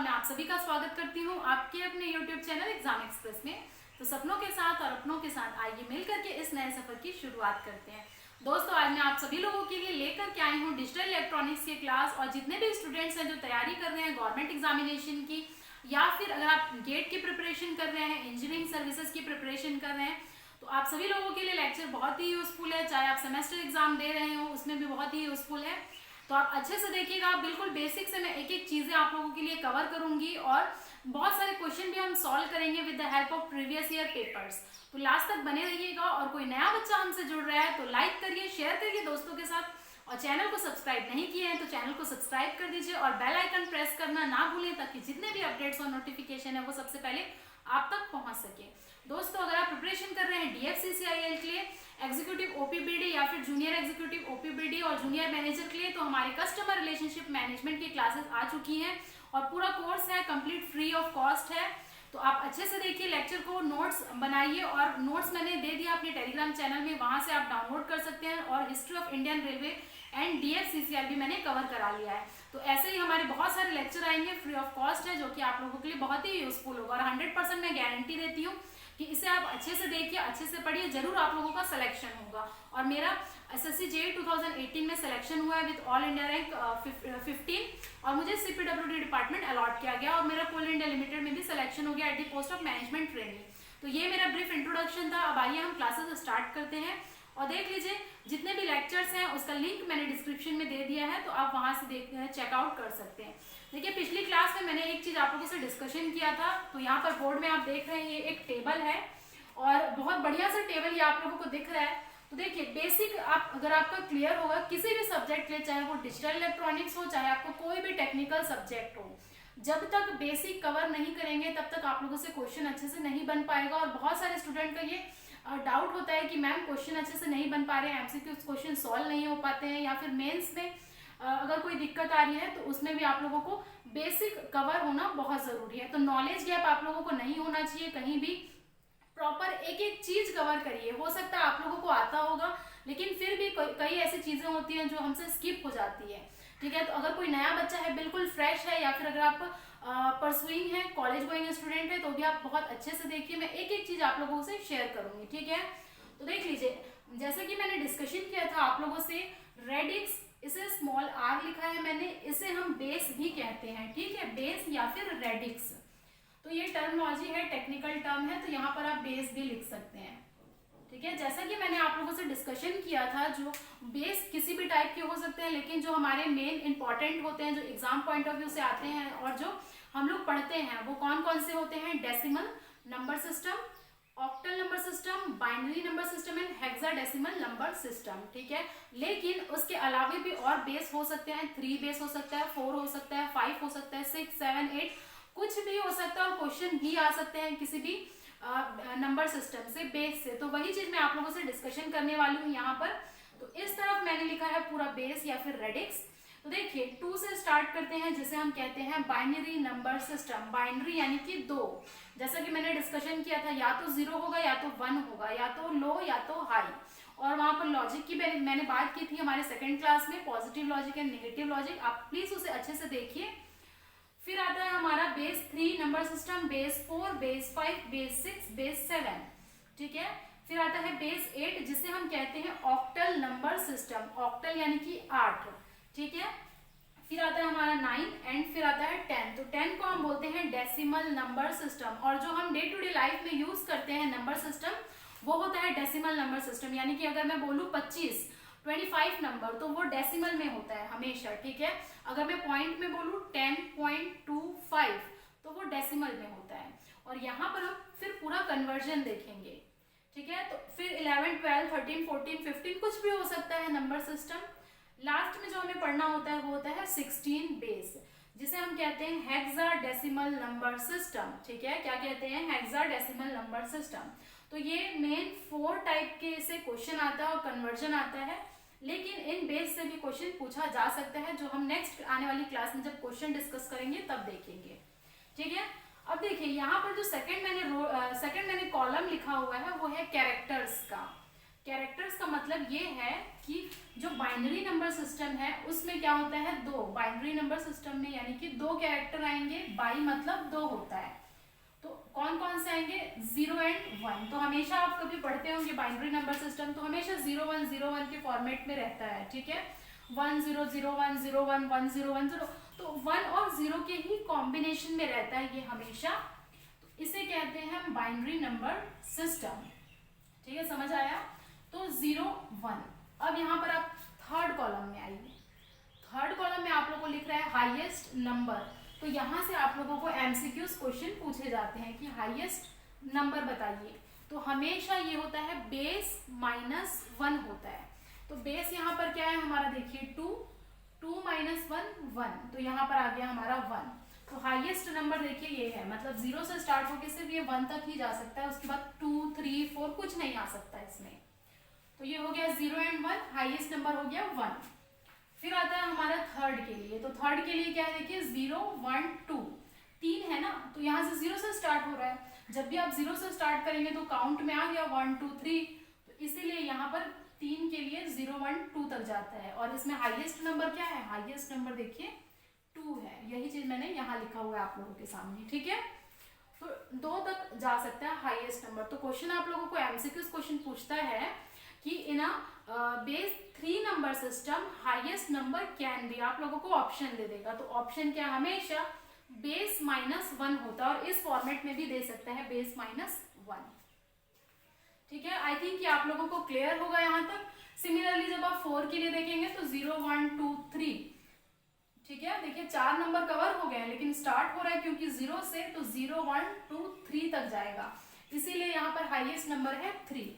मैं आप सभी का स्वागत करती हूँ आपके अपने YouTube चैनल एग्जाम एक्सप्रेस में। तो सपनों के साथ और अपनों के साथ आइए मिल करके इस नए सफर की शुरुआत करते हैं। दोस्तों, आज मैं आप सभी लोगों के लिए लेकर के आई हूँ डिजिटल इलेक्ट्रॉनिक्स की क्लास। और जितने भी स्टूडेंट्स हैं जो तैयारी कर रहे हैं गवर्नमेंट एग्जामिनेशन की, या फिर अगर आप गेट की प्रिपरेशन कर रहे हैं, इंजीनियरिंग सर्विसेज की प्रिपरेशन कर रहे हैं, तो आप सभी लोगों के लिए लेक्चर बहुत ही यूजफुल है। चाहे आप सेमेस्टर एग्जाम दे रहे हो उसमें भी बहुत ही यूजफुल है। तो आप अच्छे से देखिएगा, बिल्कुल बेसिक से मैं एक एक चीजें आप लोगों के लिए कवर करूंगी और बहुत सारे क्वेश्चन भी हम सॉल्व करेंगे with the help of previous year papers. तो लास्ट तक बने रहिएगा। और कोई नया बच्चा हमसे जुड़ रहा है तो लाइक करिए, शेयर करिए दोस्तों के साथ, और चैनल को सब्सक्राइब नहीं किए हैं तो चैनल को सब्सक्राइब कर दीजिए और बेल आइकन प्रेस करना ना भूलें, ताकि जितने भी अपडेट्स और नोटिफिकेशन है वो सबसे पहले आप तक पहुंच सके। दोस्तों, अगर आप प्रिपरेशन कर रहे हैं DFCCIL के लिए, एग्जीक्यूटिव OPBD या फिर जूनियर एग्जीक्यूटिव OPBD और जूनियर मैनेजर के लिए, तो हमारे कस्टमर रिलेशनशिप मैनेजमेंट की क्लासेस आ चुकी हैं और पूरा कोर्स है कंप्लीट फ्री ऑफ कॉस्ट है। तो आप अच्छे से देखिए लेक्चर को, नोट्स बनाइए, और नोट्स मैंने दे दिया अपने टेलीग्राम चैनल में, वहां से आप डाउनलोड कर सकते हैं। और history of Indian railway and DFCCIL भी मैंने कवर करा लिया है। तो ऐसे ही हमारे बहुत सारे लेक्चर आएंगे, फ्री ऑफ कॉस्ट है, जो कि आप लोगों के लिए बहुत ही यूजफुल होगा। और 100% मैं गारंटी देती हूँ कि इसे आप अच्छे से देखिए, अच्छे से पढ़िए, जरूर आप लोगों का सिलेक्शन होगा। और मेरा SSC JEE 2018 में सिलेक्शन हुआ है विद ऑल इंडिया रैंक 15, और मुझे CPWD डिपार्टमेंट अलॉट किया गया, और मेरा कोल इंडिया लिमिटेड में भी सिलेक्शन हो गया at the post of management training. तो ये मेरा ब्रीफ इंट्रोडक्शन था। अब आइए हम क्लासेस स्टार्ट करते हैं। और देख लीजिए जितने भी लेक्चर्स हैं उसका लिंक मैंने डिस्क्रिप्शन में दे दिया है, तो आप वहां से चेकआउट कर सकते हैं। देखिए, पिछली क्लास में मैंने एक चीज आप लोगों से डिस्कशन किया था। तो यहाँ पर बोर्ड में आप देख रहे हैं ये एक टेबल है, और बहुत बढ़िया सा टेबल ये आप लोगों को दिख रहा है। तो देखिए बेसिक, आप अगर आपका क्लियर होगा किसी भी सब्जेक्ट ले, चाहे वो डिजिटल इलेक्ट्रॉनिक्स हो, चाहे आपको कोई भी टेक्निकल सब्जेक्ट हो, जब तक बेसिक कवर नहीं करेंगे तब तक आप लोगों से क्वेश्चन अच्छे से नहीं बन पाएगा। और बहुत सारे स्टूडेंट का ये डाउट होता है कि मैम क्वेश्चन अच्छे से नहीं बन पा रहे हैं, MCQ क्वेश्चन सॉल्व नहीं हो पाते हैं, या फिर मेंस में अगर कोई दिक्कत आ रही है, तो उसमें भी आप लोगों को बेसिक कवर होना बहुत जरूरी है। तो नॉलेज गैप आप लोगों को नहीं होना चाहिए कहीं भी। प्रॉपर एक एक चीज कवर करिए। हो सकता है आप लोगों को आता होगा, लेकिन फिर भी कई ऐसी चीजें होती हैं जो हमसे स्किप हो जाती है। ठीक है, तो अगर कोई नया बच्चा है, बिल्कुल फ्रेश है, या फिर अगर आप परसुइंग है, कॉलेज गोइंग स्टूडेंट है, तो भी आप बहुत अच्छे से देखिए। मैं एक एक चीज आप लोगों से शेयर करूंगी। ठीक है, तो देख लीजिए, जैसे कि मैंने डिस्कशन किया था आप लोगों से, रेडिक्स, इसे स्मॉल r लिखा है मैंने, इसे हम बेस भी कहते हैं। ठीक है, बेस या फिर रेडिक्स, तो ये टर्मोलॉजी है, टेक्निकल टर्म है, तो यहाँ पर आप बेस भी लिख सकते हैं। ठीक है, जैसा कि मैंने आप लोगों से डिस्कशन किया था, जो बेस किसी भी टाइप के हो सकते हैं, लेकिन जो हमारे मेन इंपॉर्टेंट होते हैं, जो एग्जाम पॉइंट ऑफ व्यू से आते हैं और जो हम लोग पढ़ते हैं, वो कौन कौन से होते हैं? Decimal number system, octal number system, binary number system and hexadecimal number system. ठीक है, लेकिन उसके अलावा भी और बेस हो सकते हैं। 3 बेस हो सकता है, 4 हो सकता है, 5 हो सकता है, 6, 7, 8, कुछ भी हो सकता है। और क्वेश्चन भी आ सकते हैं किसी भी नंबर सिस्टम से, बेस से। तो वही चीज मैं आप लोगों से डिस्कशन करने वाली हूँ यहाँ पर। तो इस तरफ मैंने लिखा है पूरा बेस या फिर रेडिक्स। तो देखिए 2 से स्टार्ट करते हैं, जिसे हम कहते हैं बाइनरी नंबर सिस्टम। बाइनरी यानी कि 2, जैसा कि मैंने डिस्कशन किया था, या तो 0 होगा या तो 1 होगा, या तो लो या तो हाई। और वहां पर लॉजिक की मैंने बात की थी हमारे सेकेंड क्लास में, positive logic and negative logic. आप प्लीज उसे अच्छे से देखिए। फिर आता है हमारा base 3 number system, base 4, base 5, base 6, base 7। ठीक है, फिर आता है बेस 8, जिसे हम कहते हैं ऑक्टल नंबर सिस्टम। ऑक्टल यानी कि 8। ठीक है, फिर आता है हमारा 9 एंड फिर आता है 10। तो 10 को हम बोलते हैं डेसिमल नंबर सिस्टम। और जो हम डे टू डे लाइफ में यूज करते हैं नंबर सिस्टम, वो होता है डेसिमल नंबर सिस्टम। यानी कि अगर मैं बोलूँ 25 नंबर, तो वो डेसिमल में होता है हमेशा। ठीक है, अगर मैं पॉइंट में बोलूँ 10.25, तो वो डेसिमल में होता है। और यहाँ पर हम फिर पूरा कन्वर्जन देखेंगे। ठीक है, तो फिर 11, 12, 13, 14, 15 कुछ भी हो सकता है नंबर सिस्टम। लास्ट में जो हमें पढ़ना होता है वो होता है 16 बेस, जिसे हम कहते हैं हेक्साडेसिमल नंबर सिस्टम। ठीक है, क्या कहते हैं? Hexadecimal number system. तो ये मेन 4 टाइप के से क्वेश्चन आता है और कन्वर्जन आता है, लेकिन इन बेस से भी क्वेश्चन पूछा जा सकता है, जो हम नेक्स्ट आने वाली क्लास में जब क्वेश्चन डिस्कस करेंगे तब देखेंगे। ठीक है, अब देखिए यहाँ पर जो सेकंड मैंने कॉलम लिखा हुआ है वो है कैरेक्टर्स का। कैरेक्टर्स का मतलब ये है कि जो बाइनरी नंबर सिस्टम है उसमें क्या होता है, दो बाइनरी नंबर सिस्टम में यानी कि दो कैरेक्टर आएंगे, बाई मतलब दो होता है, तो कौन कौन से आएंगे, 0 एंड 1। तो हमेशा आप कभी पढ़ते होंगे बाइनरी नंबर सिस्टम, तो हमेशा 0 1 के फॉर्मेट में रहता है, ठीक है, 1 0 0 1 0 1 1 0 1 0, तो 1 और 0 के ही कॉम्बिनेशन में रहता है ये हमेशा, तो इसे कहते हैं हम बाइनरी नंबर सिस्टम, ठीक है, समझ आया। तो 0 1। अब यहाँ पर आप थर्ड कॉलम में आइए, थर्ड कॉलम में आप लोगों को लिख रहा है हाईएस्ट नंबर, तो यहाँ से आप लोगों को एमसीक्यूज क्वेश्चन पूछे जाते हैं कि हाईएस्ट नंबर बताइए, तो हमेशा ये होता है बेस -1 होता है, तो बेस यहाँ पर क्या है हमारा, देखिए 2 2 -1 1, तो यहाँ पर आ गया हमारा 1, तो हाईएस्ट नंबर देखिए ये है, मतलब 0 से स्टार्ट होकर सिर्फ ये 1 तक ही जा सकता है, उसके बाद 2 3 4 कुछ नहीं आ सकता इसमें, तो ये हो गया 0 एंड 1, हाईएस्ट नंबर हो गया 1। फिर आता है हमारा थर्ड के लिए, तो थर्ड के लिए क्या है, देखिए 0 1 2 3 है ना, तो यहाँ से 0 से स्टार्ट हो रहा है, जब भी आप 0 से स्टार्ट करेंगे तो काउंट में आ गया 1 2 3, तो इसीलिए यहाँ पर 3 के लिए 0 1 2 तक जाता है, और इसमें हाईएस्ट नंबर क्या है, हाईएस्ट नंबर देखिए 2 है, यही चीज मैंने यहाँ लिखा हुआ है आप लोगों के सामने, ठीक है, तो 2 तक जा सकता है हाईएस्ट नंबर। तो क्वेश्चन आप लोगों को एमसीक्यू क्वेश्चन पूछता है कि in base 3 number system highest number can be, आप लोगों को ऑप्शन दे देगा, तो ऑप्शन क्या, हमेशा बेस -1 होता है, और इस फॉर्मेट में भी दे सकता है बेस -1, ठीक है। आई थिंक कि आप लोगों को क्लियर होगा यहाँ तक। सिमिलरली जब आप 4 के लिए देखेंगे तो 0 1 2 3, ठीक है, देखिए 4 नंबर कवर हो गए हैं, लेकिन स्टार्ट हो रहा है क्योंकि 0 से, तो 0 1 2 3 तक जाएगा, इसीलिए यहाँ पर हाईएस्ट नंबर है 3।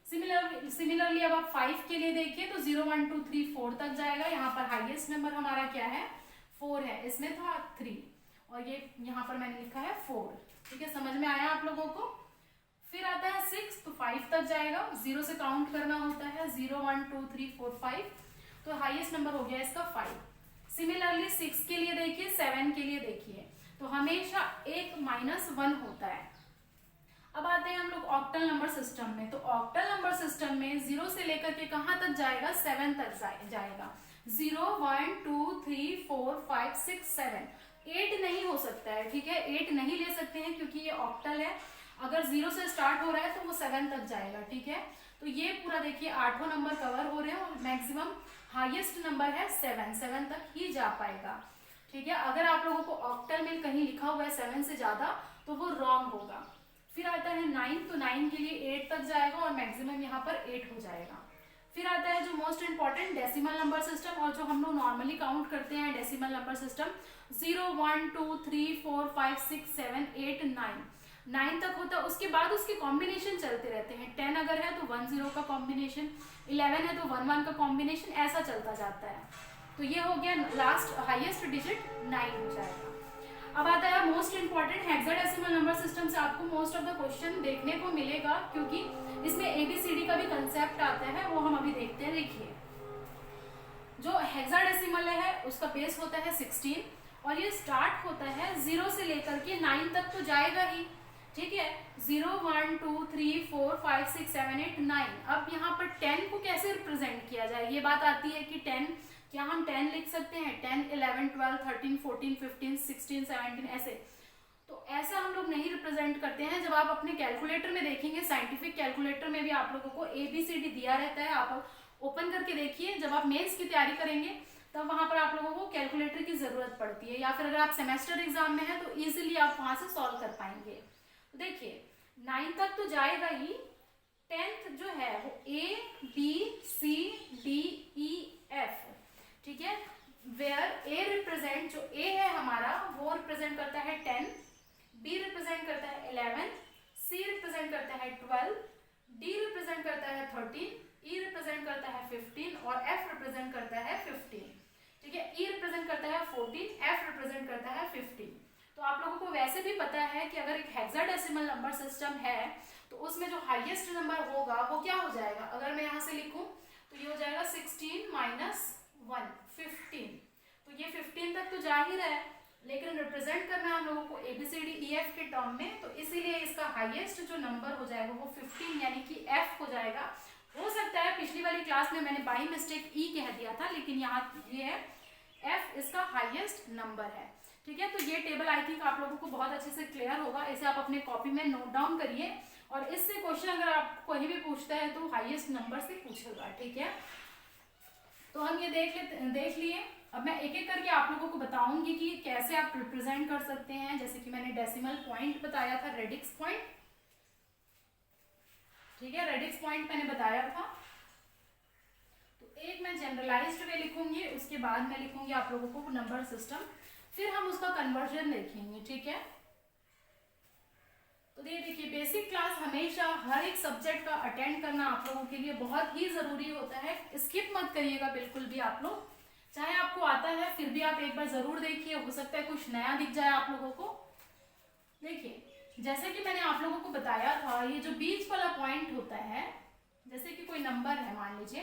सिमिलरली अब आप 5 के लिए देखिए तो 0 1 2 3 4 तक जाएगा, यहाँ पर हाईएस्ट नंबर हमारा क्या है, 4 है, इसमें था 3, और ये यहाँ पर मैंने लिखा है 4, ठीक है, समझ में आया आप लोगों को। फिर आता है 6, तो 5 तक जाएगा, 0 से काउंट करना होता है, 0 1 2 3 4 5, तो हाईएस्ट नंबर हो गया इसका 5। सिमिलरली 6 के लिए देखिए, 7 के लिए देखिए, तो हमेशा एक -1 होता है। अब आते हैं हम लोग ऑक्टल नंबर सिस्टम में, तो ऑक्टल नंबर सिस्टम में 0 से लेकर के कहाँ तक जाएगा, 7 तक जाएगा, 0 1 2 3 4 5 6 7, 8 नहीं हो सकता है, ठीक है, 8 नहीं ले सकते हैं क्योंकि ये ऑक्टल है, अगर 0 से स्टार्ट हो रहा है तो वो 7 तक जाएगा, ठीक है, तो ये पूरा देखिए 8 नंबर कवर हो रहे हैं, और मैक्सिमम हाईएस्ट नंबर है 7 तक ही जा पाएगा, ठीक है। अगर आप लोगों को ऑक्टल में कहीं लिखा हुआ है 7 से ज्यादा तो वो रॉन्ग होगा। फिर आता है 9, तो 9 के लिए 8 तक जाएगा, और मैक्सिमम यहाँ पर 8 हो जाएगा। फिर आता है जो most important decimal number system, और जो हम लोग नॉर्मली काउंट करते हैं डेसिमल नंबर सिस्टम, 0 1 2 3 4 5 6 7 8 9 तक होता है, उसके बाद उसके कॉम्बिनेशन चलते रहते हैं, 10 अगर है तो 1 0 का कॉम्बिनेशन, 11 है तो 1 1 का कॉम्बिनेशन, ऐसा चलता जाता है, तो ये हो गया लास्ट हाईएस्ट डिजिट 9 हो जाएगा। अब आता है most important hexadecimal number system से आपको मोस्ट ऑफ द क्वेश्चन देखने को मिलेगा, क्योंकि इसमें ABCD का भी कंसेप्ट आता है, वो हम अभी देखते हैं। देखिए जो हेक्साडेसिमल है उसका बेस होता है 16, और ये स्टार्ट होता है 0 से लेकर के 9 तक तो जाएगा ही, ठीक है, 0 1 2 3 4 5 6 7 8 9। अब यहाँ पर 10 को कैसे रिप्रेजेंट किया जाए, ये बात आती है कि 10 क्या हम 10 लिख सकते हैं, 10 11 12 13 14 15 16 17 ऐसे, तो ऐसा हम लोग नहीं रिप्रेजेंट करते हैं। जब आप अपने कैलकुलेटर में देखेंगे, साइंटिफिक कैलकुलेटर में भी आप लोगों को ABCD दिया रहता है, आप ओपन करके देखिए, जब आप मेंस की तैयारी करेंगे तब वहां पर आप लोगों को कैलकुलेटर की जरूरत पड़ती है, या फिर अगर आप सेमेस्टर एग्जाम में है तो इजीली आप वहां से सॉल्व कर पाएंगे। तो देखिए 9 तक तो जाएगा ही, 10th जो है वो ABCDEF, ठीक है, वेयर A रिप्रेजेंट, जो A है हमारा वो रिप्रेजेंट करता है 10, B रिप्रेजेंट करता है 11, C रिप्रेजेंट करता है 12, D रिप्रेजेंट करता है 13, E रिप्रेजेंट करता है 15, और F रिप्रेजेंट करता है 15, ठीक है, E रिप्रेजेंट करता है 14, F रिप्रेजेंट करता है 15। तो आप लोगों को वैसे भी पता है कि अगर एक हेक्साडेसिमल नंबर सिस्टम है तो उसमें जो हाईएस्ट नंबर होगा वो क्या हो जाएगा, अगर मैं यहाँ से लिखूं तो ये हो जाएगा 16 - 1 15, तो ये 15 तक तो जा ही रहा है, लेकिन रिप्रेजेंट करना है हम लोगों को ABCDEF के टर्म में, तो इसीलिए इसका हाईएस्ट जो नंबर हो जाएगा वो 15 यानी कि F हो जाएगा। हो सकता है पिछली वाली क्लास में मैंने बाई मिस्टेक ई कह दिया था, लेकिन यहाँ ये है एफ इसका हाईएस्ट नंबर है। ठीक है, तो ये टेबल आई थिंक आप लोगों को बहुत अच्छे से क्लियर होगा। इसे आप अपने कॉपी में नोट डाउन करिए, और इससे क्वेश्चन अगर आप कहीं भी पूछता है तो हाईएस्ट नंबर से पूछेगा। ठीक है, तो हम ये देख लिए। अब मैं एक एक करके आप लोगों को बताऊंगी कि कैसे आप रिप्रेजेंट कर सकते हैं। जैसे कि मैंने डेसिमल पॉइंट बताया था, रेडिक्स पॉइंट। ठीक है, रेडिक्स पॉइंट मैंने बताया था। तो एक मैं जनरलाइज्ड वे लिखूंगी, उसके बाद मैं लिखूंगी आप लोगों को नंबर सिस्टम, फिर हम उसका कन्वर्जन देखेंगे। ठीक है, तो ये देखिए, बेसिक क्लास हमेशा हर एक सब्जेक्ट का अटेंड करना आप लोगों के लिए बहुत ही जरूरी होता है। स्किप मत करिएगा बिल्कुल भी आप लोग, चाहे आपको आता है फिर भी आप एक बार जरूर देखिए, हो सकता है कुछ नया दिख जाए आप लोगों को। देखिए, जैसे कि मैंने आप लोगों को बताया था, ये जो बीच वाला पॉइंट होता है, जैसे कि कोई नंबर है, मान लीजिए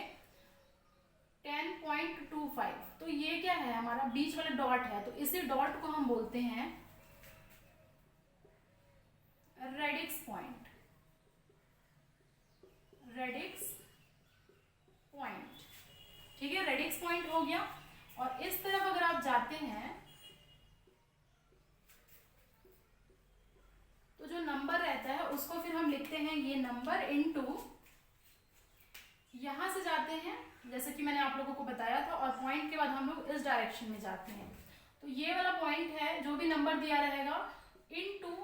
10.25, तो ये क्या है, हमारा बीच वाला डॉट है, तो इसी डॉट को हम बोलते हैं रेडिक्स पॉइंट। रेडिक्स पॉइंट, ठीक है, रेडिक्स पॉइंट हो गया। और इस तरफ अगर आप जाते हैं तो जो नंबर रहता है उसको फिर हम लिखते हैं ये नंबर इनटू, यहां से जाते हैं जैसे कि मैंने आप लोगों को बताया था, और पॉइंट के बाद हम लोग इस डायरेक्शन में जाते हैं। तो ये वाला पॉइंट है, जो भी नंबर दिया रहेगा इनटू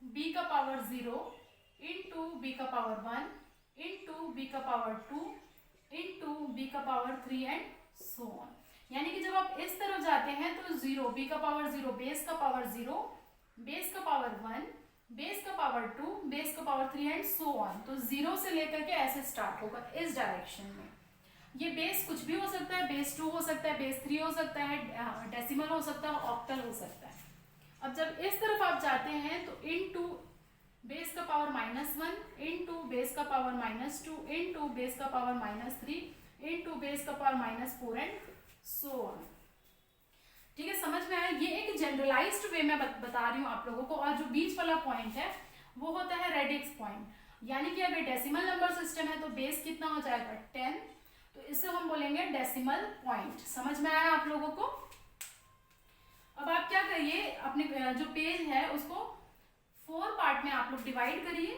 बी का पावर 0 इंटू बी का पावर 1 इंटू बी का पावर 2 इंटू बी का पावर 3 एंड सो ऑन। यानी कि जब आप इस तरफ जाते हैं तो 0, बी का पावर 0, बेस का पावर 0, बेस का पावर 1, बेस का पावर 2, बेस का पावर 3 एंड सो ऑन। तो 0 से लेकर के ऐसे स्टार्ट होगा इस डायरेक्शन में। ये बेस कुछ भी हो सकता है, बेस 2 हो सकता है, बेस 3 हो सकता है, डेसिमल हो सकता है, ऑक्टल हो सकता है। अब जब इस तरफ आप जाते हैं तो इनटू बेस का पावर -1 इंटू बेस का पावर -2 इंटू बेस का पावर -3 इंटू बेस का पावर -4 एंड सो ऑन। ठीक है, समझ में आया? ये एक जनरलाइज्ड वे में बता रही हूँ आप लोगों को। और जो बीच वाला पॉइंट है वो होता है रेडिक्स पॉइंट। यानी कि अगर डेसिमल नंबर सिस्टम है तो बेस कितना हो जाएगा 10, तो इसे हम बोलेंगे डेसिमल पॉइंट। समझ में आया आप लोगों को? अब आप क्या करिए, अपने जो पेज है उसको 4 पार्ट में आप लोग डिवाइड करिए।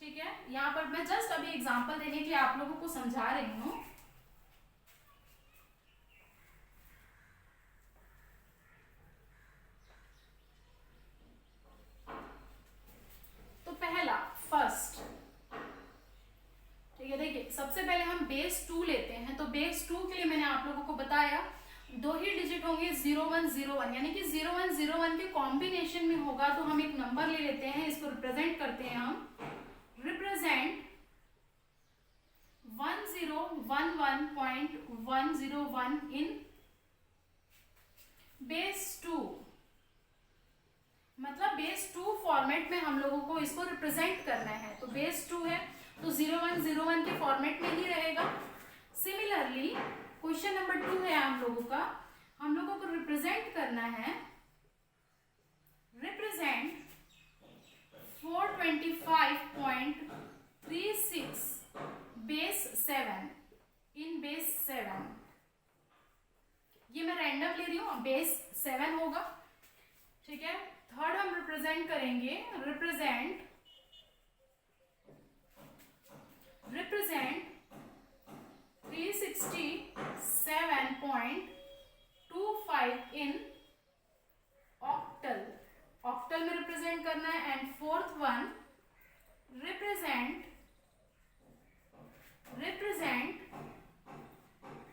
ठीक है, यहाँ पर मैं जस्ट अभी एग्जांपल देने के लिए आप लोगों को समझा रही हूँ। तो पहला फर्स्ट, ठीक है, देखिए सबसे पहले हम बेस 2 लेते हैं। तो बेस 2 के लिए मैंने आप लोगों को बताया 2 ही डिजिट होंगे 0101, यानी कि 0101 के कॉम्बिनेशन में होगा। तो हम एक नंबर ले लेते हैं, इसको रिप्रेजेंट करते हैं हम, रिप्रेजेंट 1011.101 इन बेस 2। मतलब बेस 2 फॉर्मेट में हम लोगों को इसको रिप्रेजेंट करना है। तो बेस 2 है तो 0101 के फॉर्मेट में ही रहेगा। सिमिलरली क्वेश्चन नंबर 2 है हम लोगों का, हम लोगों को रिप्रेजेंट करना है, रिप्रेजेंट 425.36 बेस 7 इन बेस 7। ये मैं रैंडम ले रही हूँ, बेस 7 होगा। ठीक है, थर्ड हम रिप्रेजेंट करेंगे, रिप्रेजेंट 367.25 इन ऑक्टल। ऑक्टल में रिप्रेजेंट करना है। And fourth one represent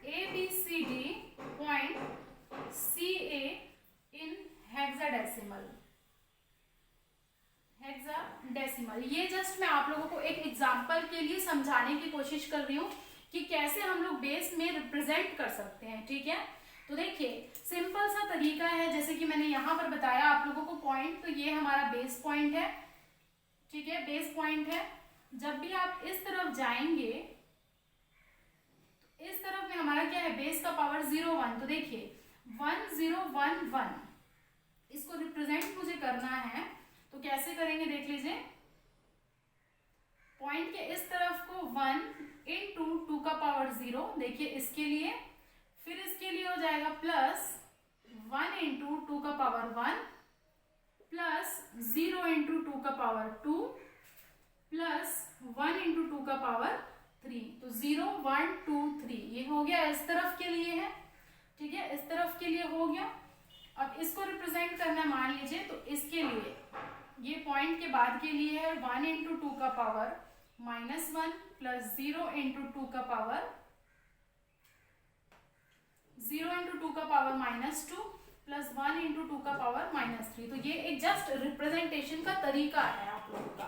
ABCD.CA in hexadecimal. Hexadecimal, ये जस्ट मैं आप लोगों को एक एग्जांपल के लिए समझाने की कोशिश कर रही हूँ कि कैसे हम लोग बेस में रिप्रेजेंट कर सकते हैं। ठीक है, तो देखिए सिंपल सा तरीका है, जैसे कि मैंने यहाँ पर बताया आप लोगों को पॉइंट, तो ये हमारा बेस पॉइंट है। ठीक है, बेस पॉइंट है। जब भी आप इस तरफ जाएंगे तो इस तरफ में हमारा क्या है, बेस का पावर 01। तो देखिए 1011 इसको रिप्रेजेंट मुझे करना है, तो कैसे करेंगे देख लीजिए। पॉइंट के इस तरफ को 1 इंटू 2 का पावर 0, देखिए इसके लिए, फिर इसके लिए हो जाएगा प्लस 1 इंटू 2 का पावर 1 प्लस 0 इंटू 2 का पावर 2 प्लस 1 इंटू 2 का पावर 3। तो 0 1 2 3 ये हो गया, इस तरफ के लिए है, ठीक है, इस तरफ के लिए हो गया। अब इसको रिप्रेजेंट करना मान लीजिए, तो इसके लिए ये पॉइंट के बाद के लिए है 1 इंटू 2 का पावर -1 प्लस 0 इंटू 2 का पावर -2 प्लस 1 इंटू 2 का पावर -3। तो ये एक जस्ट रिप्रेजेंटेशन का तरीका है आप लोगों का,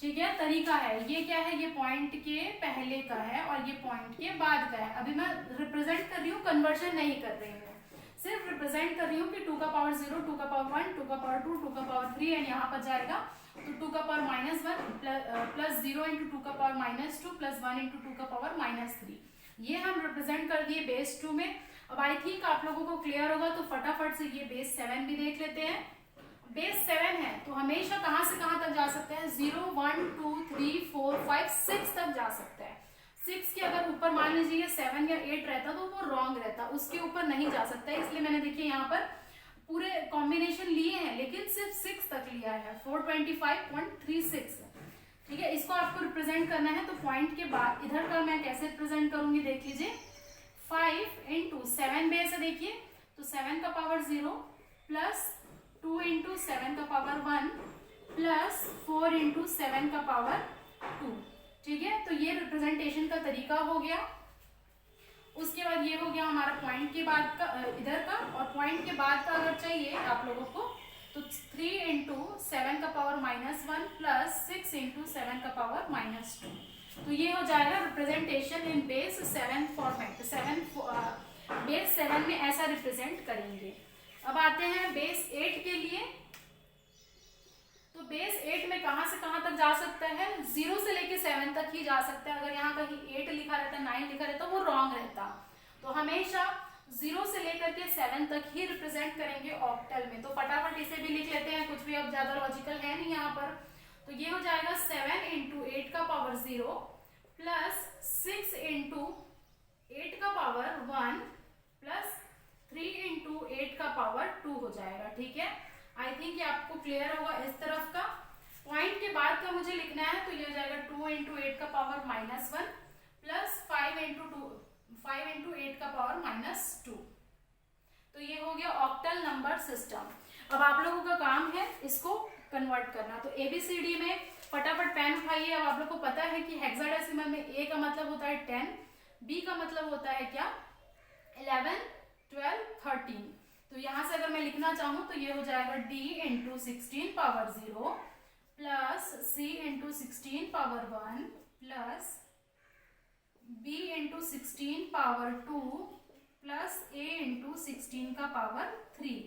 ठीक है, तरीका है। ये क्या है, ये पॉइंट के पहले का है और ये पॉइंट के बाद का है। अभी मैं रिप्रेजेंट कर रही हूँ, कन्वर्जन नहीं कर रही हूँ, सिर्फ रिप्रेजेंट कर रही हूँ कि 2 का पावर 0, 2 का पावर 1, 2 का पावर 2, 2 का पावर 3 एंड यहाँ पर जाएगा तो 2 का पावर -1 प्लस 0 इंटू 2 का पावर -2 प्लस 1 इंटू 2 का पावर -3। ये हम रिप्रेजेंट कर दिए बेस 2 में। अब आई थिंक आप लोगों को क्लियर होगा, तो फटाफट से ये बेस 7 भी देख लेते हैं। बेस 7 है तो हमेशा कहाँ से कहाँ तक जा सकते हैं, 0 1 2 3 4 5 6 तक जा सकते हैं। 6 के अगर ऊपर मान लीजिए 7 या 8 रहता तो वो रॉन्ग रहता, उसके ऊपर नहीं जा सकता। इसलिए मैंने देखिए यहाँ पर पूरे कॉम्बिनेशन लिए हैं लेकिन सिर्फ 6 तक लिया है, 425.36, ठीक है। इसको आपको रिप्रेजेंट करना है तो पॉइंट के बाद इधर का मैं कैसे रिप्रेजेंट करूंगी देख लीजिए। 5 इंटू 7 बेस है, देखिए तो 7 का पावर 0 प्लस 2 इंटू 7 का पावर 1 प्लस 4 इंटू 7 का पावर 2, ठीक है। तो ये रिप्रेजेंटेशन का तरीका हो गया। उसके बाद ये हो गया हमारा पॉइंट के बाद का इधर का, और पॉइंट के बाद का अगर चाहिए आप लोगों को तो 3 इंटू 7 का पावर -1 प्लस 6 इंटू 7 का पावर -2। तो ये हो जाएगा representation in base 7 format. Base 7 में ऐसा रिप्रेजेंट करेंगे। अब आते हैं बेस 8 के लिए। तो बेस 8 में कहां से कहां तक जा सकता है, 0 से लेके 7 तक ही जा सकता है। अगर यहाँ कहीं 8 लिखा रहता, 9 लिखा रहता, वो रॉन्ग रहता। तो हमेशा 0 से लेकर के 7 तक ही रिप्रेजेंट करेंगे ऑक्टल में। तो फटाफट इसे भी लिख लेते हैं, कुछ भी अब ज्यादा लॉजिकल है नहीं यहाँ पर। तो ये हो जाएगा 7 इंटू 8 का पावर 0 प्लस 6 इंटू 8 का पावर 1 प्लस 3 इंटू 8 का पावर 2 हो जाएगा, ठीक है। आई थिंक ये आपको क्लियर होगा। इस तरफ का पॉइंट के बाद का मुझे लिखना है तो ये हो जाएगा 2 इंटू 8 का पावर -1 प्लस 5 इंटू 8 का पावर -2। तो ये हो गया ऑक्टल नंबर सिस्टम। अब आप लोगों का काम है इसको कन्वर्ट करना। तो ABCD में फटाफट पेन उठाइए। अब आप लोग को पता है कि हेक्साडेसिमल में A का मतलब होता है 10, B का मतलब होता है क्या 11 12 13। तो यहां से अगर मैं लिखना चाहूं तो ये हो जाएगा D into 16 power 0 plus C into 16 power 1 plus B into 16 power 2 plus A into 16 का पावर 3।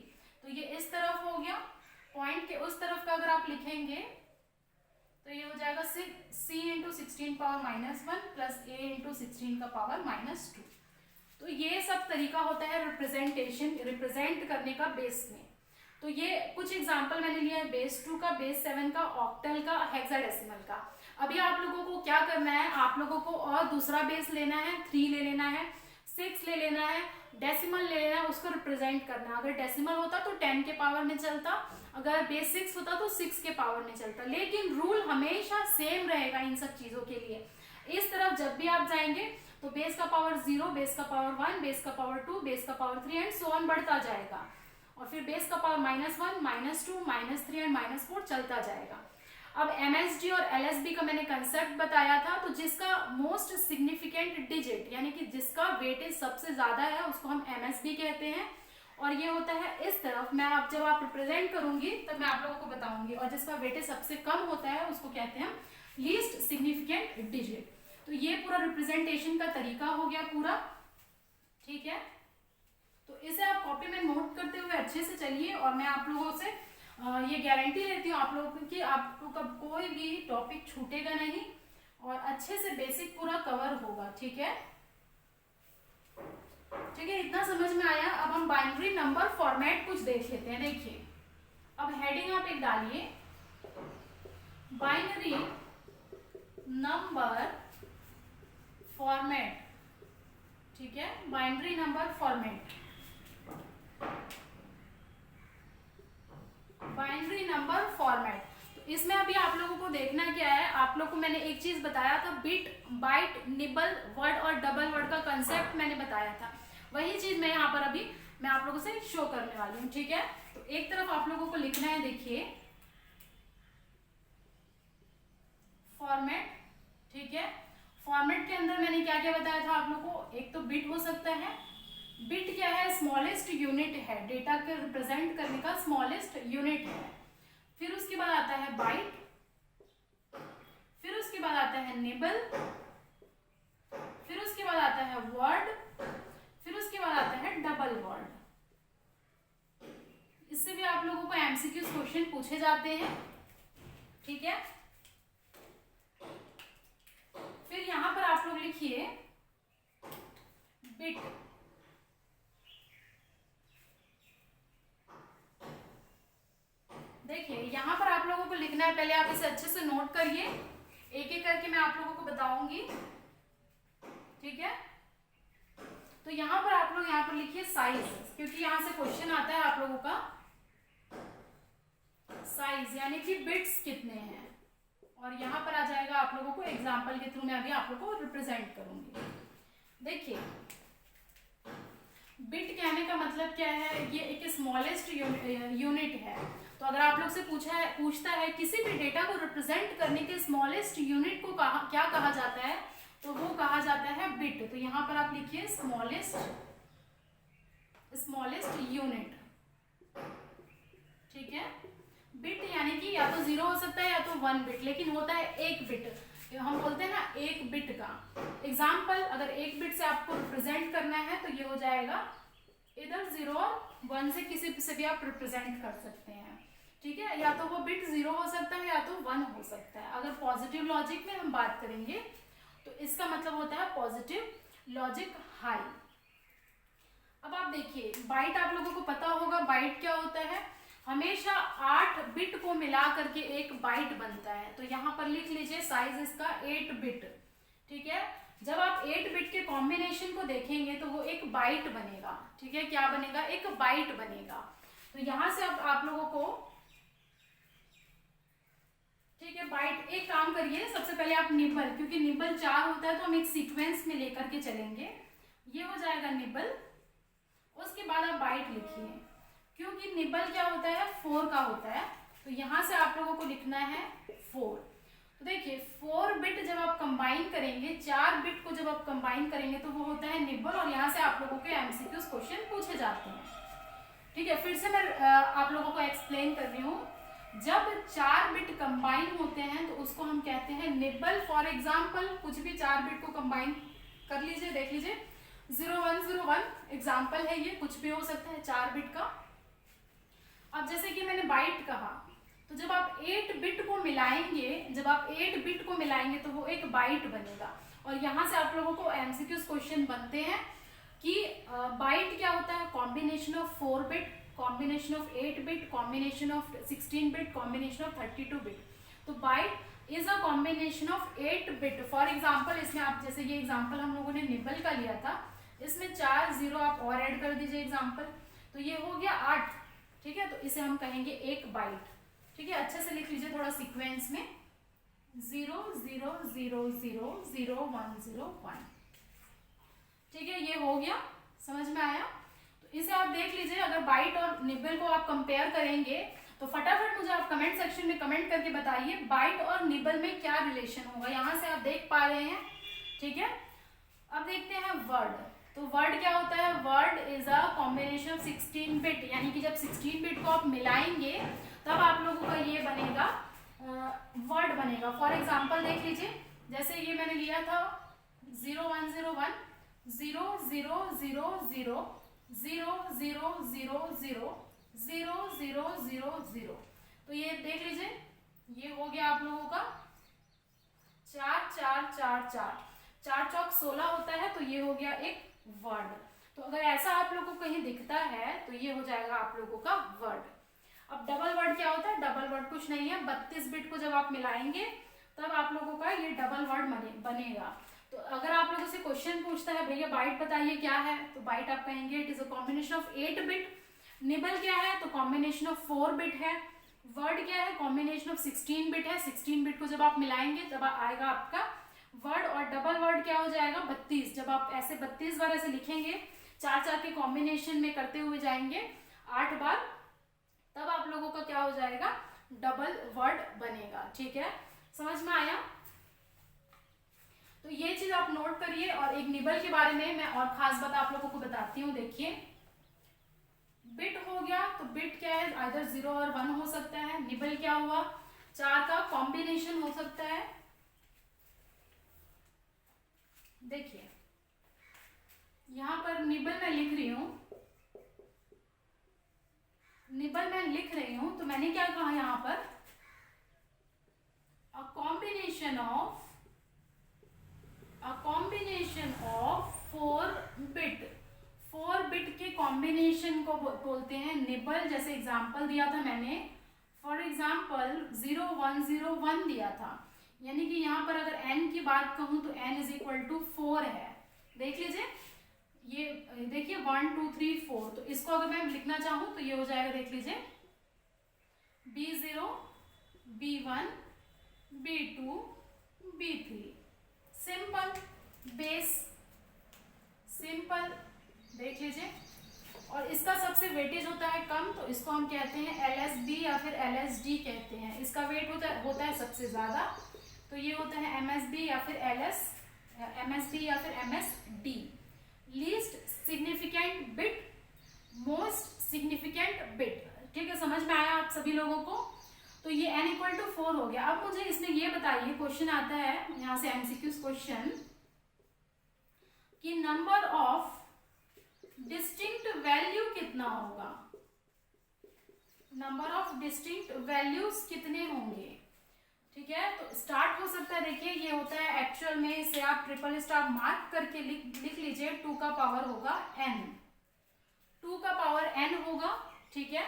तो ये इस तरफ हो गया। पॉइंट के उस तरफ का अगर आप लिखेंगे तो ये हो जाएगा C into 16 power -1 plus A into 16 का पावर -2। तो ये सब तरीका होता है रिप्रेजेंट करने का बेस में। तो ये कुछ एग्जांपल मैंने लिया है बेस 2 का, बेस 7 का, ऑक्टल का, हेक्साडेसिमल का। अभी आप लोगों को क्या करना है, आप लोगों को और दूसरा बेस लेना है, 3 ले लेना है, 6 ले लेना है, डेसिमल ले लेना है, उसको रिप्रेजेंट करना है। अगर डेसिमल होता तो 10 के पावर में चलता, अगर बेस 6 होता तो 6 के पावर में चलता। लेकिन रूल हमेशा सेम रहेगा इन सब चीजों के लिए। इस तरफ जब भी आप जाएंगे तो बेस का पावर 0, बेस का पावर 1, बेस का पावर 2, बेस का पावर 3 एंड सो ऑन बढ़ता जाएगा। और फिर बेस का पावर -1, -2, -3 एंड -4 चलता जाएगा। अब MSD और LSB का मैंने कंसेप्ट बताया था। तो जिसका मोस्ट सिग्निफिकेंट डिजिट यानी कि जिसका वेटेज सबसे ज्यादा है उसको हम MSB कहते हैं। और ये होता है इस तरफ। मैं आप जब आप रिप्रेजेंट करूंगी तब मैं आप लोगों को बताऊंगी। और जिसका वेटेज सबसे कम होता है उसको कहते हैं लीस्ट सिग्निफिकेंट डिजिट। तो ये पूरा रिप्रेजेंटेशन का तरीका हो गया पूरा, ठीक है। तो इसे आप कॉपी में नोट करते हुए अच्छे से चलिए। और मैं आप लोगों से ये गारंटी लेती हूँ आप लोगों की आपको कब कोई भी टॉपिक छूटेगा नहीं और अच्छे से बेसिक पूरा कवर होगा, ठीक है। ठीक है, इतना समझ में आया। अब हम बाइनरी नंबर फॉर्मेट कुछ देख लेते हैं। देखिए अब हेडिंग आप एक डालिए, बाइनरी नंबर फॉर्मेट, ठीक है, binary number format, binary number format. तो इसमें अभी आप लोगों को देखना क्या है, आप लोगों को मैंने एक चीज बताया था, बिट, बाइट, निबल, वर्ड और डबल वर्ड का कंसेप्ट मैंने बताया था, वही चीज मैं यहाँ पर अभी मैं आप लोगों से शो करने वाली हूँ, ठीक है। तो एक तरफ आप लोगों को लिखना है, देखिए फॉर्मेट, ठीक है। फॉर्मेट के अंदर मैंने क्या क्या बताया था आप लोगों को, एक तो बिट हो सकता है, बिट क्या है, स्मॉलेस्ट यूनिट है, डेटा के रिप्रेजेंट करने का स्मॉलेस्ट यूनिट है। फिर उसके बाद आता है बाइट, फिर उसके बाद आता है निबल, फिर उसके बाद आता है वर्ड, फिर उसके बाद आता है डबल वर्ड। इससे भी आप लोगों को एमसीक्यू क्वेश्चन पूछे जाते हैं, ठीक है। फिर यहां पर आप लोग लिखिए बिट, देखिए यहां पर आप लोगों को लिखना है, पहले आप इसे अच्छे से नोट करिए, एक एक करके मैं आप लोगों को बताऊंगी, ठीक है। तो यहां पर आप लोग यहां पर लिखिए साइज, क्योंकि यहां से क्वेश्चन आता है आप लोगों का साइज, यानी कि बिट्स कितने हैं, और यहां पर आ जाएगा आप लोगों को एग्जांपल के थ्रू मैं अभी आप लोगों को रिप्रेजेंट करूंगी। देखिए बिट कहने का मतलब क्या है, ये एक स्मॉलेस्ट यूनिट है। तो अगर आप लोग से पूछता है किसी भी डेटा को रिप्रेजेंट करने के स्मॉलेस्ट यूनिट को क्या कहा जाता है, तो वो कहा जाता है बिट। तो यहां पर आप लिखिए स्मॉलेस्ट यूनिट, ठीक है। बिट यानी कि या तो 0 हो सकता है या तो 1 बिट, लेकिन होता है 1 बिट, हम बोलते हैं ना 1 बिट का एग्जाम्पल। अगर 1 बिट से आपको रिप्रेजेंट करना है तो ये हो जाएगा इधर 0 और 1 से किसी से भी आप रिप्रेजेंट कर सकते हैं, ठीक है। या तो वो बिट 0 हो सकता है या तो 1 हो सकता है। अगर पॉजिटिव लॉजिक में हम बात करेंगे तो इसका मतलब होता है पॉजिटिव लॉजिक हाई। अब आप देखिए बाइट, आप लोगों को पता होगा बाइट क्या होता है, हमेशा 8 बिट को मिला करके एक बाइट बनता है। तो यहां पर लिख लीजिए साइज इसका 8 बिट, ठीक है। जब आप 8 बिट के कॉम्बिनेशन को देखेंगे तो वो एक बाइट बनेगा, ठीक है। क्या बनेगा, एक बाइट बनेगा। तो यहां से अब आप लोगों को, ठीक है, बाइट, एक काम करिए सबसे पहले आप निबल, क्योंकि निबल 4 होता है तो हम एक सीक्वेंस में लेकर के चलेंगे, ये हो जाएगा निबल। उसके बाद आप बाइट लिखिए, क्योंकि निबल क्या होता है, 4 का होता है। तो यहां से आप लोगों को लिखना है 4। तो देखिए 4 बिट जब आप कंबाइन करेंगे, 4 बिट को जब आप कंबाइन करेंगे तो वो होता है निबल, और यहाँ से आप लोगों के एमसीक्यू क्वेश्चन पूछे जाते हैं, ठीक है। फिर से मैं आप लोगों को एक्सप्लेन कर रही हूँ, जब 4 बिट कंबाइन होते हैं तो उसको हम कहते हैं निबल। फॉर एग्जाम्पल कुछ भी 4 बिट को कंबाइन कर लीजिए, देख लीजिए 0101 एग्जाम्पल है, ये कुछ भी हो सकता है 4 बिट का। अब जैसे कि मैंने बाइट कहा, तो जब आप 8 बिट को मिलाएंगे, जब आप 8 बिट को मिलाएंगे तो वो एक बाइट बनेगा। और यहाँ से आप लोगों को एमसीक्यू क्वेश्चन बनते हैं कि बाइट क्या होता है, combination of 4 bit, combination of 8 bit, combination of 16 bit, combination of 32 bit. तो byte is a combination of 8 bit. For example इसमें आप, जैसे ये एग्जाम्पल हम लोगों ने निबल का लिया था, इसमें 4 0 आप और ऐड कर दीजिए एग्जाम्पल, तो ये हो गया 8, ठीक है। तो इसे हम कहेंगे एक बाइट, ठीक है। अच्छे से लिख लीजिए थोड़ा सीक्वेंस में, 0 0 0 0 0 1 0 1, ठीक है। ये हो गया, समझ में आया। तो इसे आप देख लीजिए, अगर बाइट और निबल को आप कंपेयर करेंगे तो फटाफट मुझे आप कमेंट सेक्शन में कमेंट करके बताइए बाइट और निबल में क्या रिलेशन होगा। यहाँ से आप देख पा रहे हैं, ठीक है। अब देखते हैं वर्ड। तो वर्ड क्या होता है, word is a combination of 16 bit, यानी कि जब 16 बिट को आप मिलाएंगे तब आप लोगों का ये बनेगा वर्ड बनेगा। फॉर एग्जाम्पल देख लीजिए, जैसे ये मैंने लिया था 0101 0 0 0 0 0 0 0 0 0 0 0 0। तो ये देख लीजिए, ये हो गया आप लोगों का 4 4 4 4, 4 चौक 16 होता है, तो ये हो गया एक वर्ड। तो अगर ऐसा आप लोगों को कहीं दिखता है तो ये हो जाएगा आप लोगों का वर्ड। अब डबल वर्ड क्या होता है, डबल वर्ड कुछ नहीं है, 32 बिट को जब आप मिलाएंगे तब आप लोगों का ये डबल वर्ड बनेगा। तो अगर आप लोगों से क्वेश्चन पूछता है भैया बाइट बताइए क्या है, तो बाइट आप कहेंगे it is a combination of 8 bit. Nibble क्या है, तो कॉम्बिनेशन ऑफ 4 बिट है। वर्ड क्या है, कॉम्बिनेशन ऑफ 16 बिट है। 16 बिट को जब आप मिलाएंगे तब आएगा आपका वर्ड। और डबल वर्ड क्या हो जाएगा, 32। जब आप ऐसे 32 बार ऐसे लिखेंगे, 4 के कॉम्बिनेशन में करते हुए जाएंगे 8 बार, तब आप लोगों का क्या हो जाएगा, डबल वर्ड बनेगा। ठीक है, समझ में आया। तो ये चीज आप नोट करिए। और एक निबल के बारे में मैं और खास बात आप लोगों को बताती हूँ। देखिए बिट हो गया, तो बिट क्या है, आइदर 0 और 1 हो सकता है। निबल क्या हुआ, 4 का कॉम्बिनेशन हो सकता है। देखिए यहां पर निबल मैं लिख रही हूं, निबल मैं लिख रही हूं, तो मैंने क्या कहा यहां पर, अ कॉम्बिनेशन ऑफ 4 बिट। 4 बिट के कॉम्बिनेशन को बोलते हैं निबल। जैसे एग्जांपल दिया था मैंने, फॉर एग्जांपल 0101 दिया था, यानी कि यहाँ पर अगर n की बात कहूं तो n इज इक्वल टू 4 है। देख लीजिए, ये देखिए 1 2 3 4, तो इसको अगर मैं लिखना चाहूं तो ये हो जाएगा, देख लीजिए B0 B1 B2 B3। Simple base, simple, देख लीजिए। और इसका सबसे वेटेज होता है कम, तो इसको हम कहते हैं LSB या फिर LSD कहते हैं। इसका वेट होता है सबसे ज्यादा, तो ये होता है MSB या फिर MSB या फिर MSD। Least significant bit, most significant bit. ठीक है, समझ में आया आप सभी लोगों को। तो ये n इक्वल टू 4 हो गया। अब मुझे इसमें ये बताइए, क्वेश्चन आता है यहां से MCQs क्वेश्चन, कि नंबर ऑफ डिस्टिंक्ट वैल्यू कितना होगा, नंबर ऑफ डिस्टिंक्ट वैल्यूज कितने होंगे। ठीक है, तो स्टार्ट हो सकता है, देखिए ये होता है एक्चुअल में, इसे आप ट्रिपल स्टार मार्क करके लिख लीजिए, 2 का पावर होगा n, 2 का पावर n होगा। ठीक है,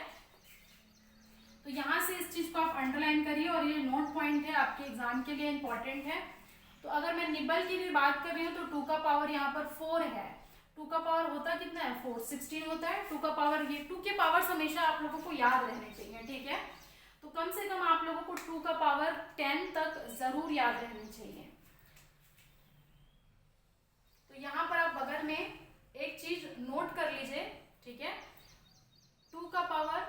तो यहां से इस चीज को आप अंडरलाइन करिए, और ये नोट पॉइंट है आपके एग्जाम के लिए इंपॉर्टेंट है। तो अगर मैं निबल की भी बात कर रही हूँ, तो 2 का पावर यहाँ पर 4 है। 2 का पावर होता कितना है, 4, 16 होता है। 2 का पावर, ये 2 के पावर्स हमेशा आप लोगों को याद रहने चाहिए। ठीक है, तो कम से कम आप लोगों को 2 का पावर 10 तक जरूर याद रहनी चाहिए। तो यहाँ पर आप बगल में एक चीज नोट कर लीजिए। ठीक है, 2 का पावर